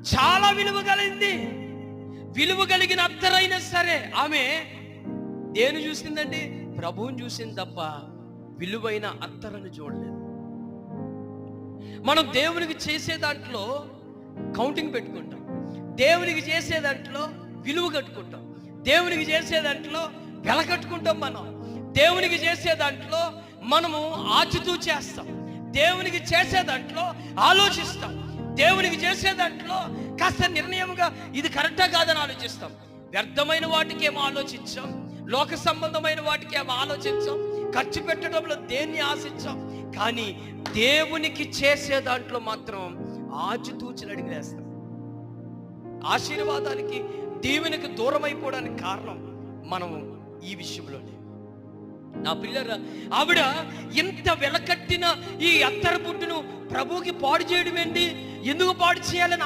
చాలా విలువ కలిగింది. విలువ కలిగిన అత్తరైనా సరే ఆమె దేని చూసిందండి? ప్రభువుని చూసింది తప్ప విలువైన అత్తరని చూడలేదు. మనం దేవునికి చేసే దాంట్లో కౌంటింగ్ పెట్టుకుంటాం, దేవునికి చేసే దాంట్లో విలువ కట్టుకుంటాం, దేవునికి చేసే దాంట్లో వెల కట్టుకుంటాం. మనం దేవునికి చేసే దాంట్లో మనము ఆచితూ చేస్తాం, దేవునికి చేసే దాంట్లో ఆలోచిస్తాం, దేవునికి చేసే దాంట్లో కాస్త నిర్ణయంగా ఇది కరెక్టా కాదని ఆలోచిస్తాం. వ్యర్థమైన వాటికి ఏమో ఆలోచించాం, లోక సంబంధమైన వాటికి ఏమో ఆలోచించాం, ఖర్చు పెట్టడంలో దేన్ని ఆశించాం. కానీ దేవునికి చేసే దాంట్లో మాత్రం ఆచితూచి అడిగేస్తాం. ఆశీర్వాదానికి దేవునికి దూరం అయిపోవడానికి కారణం మనం ఈ విషయంలోనే. నా పిల్లరా, ఆవిడ ఎంత వెలకట్టిన ఈ అత్తర బుట్టును ప్రభువుకి పాడు చేయడం ఏంటి? ఎందుకు పాడు చేయాలని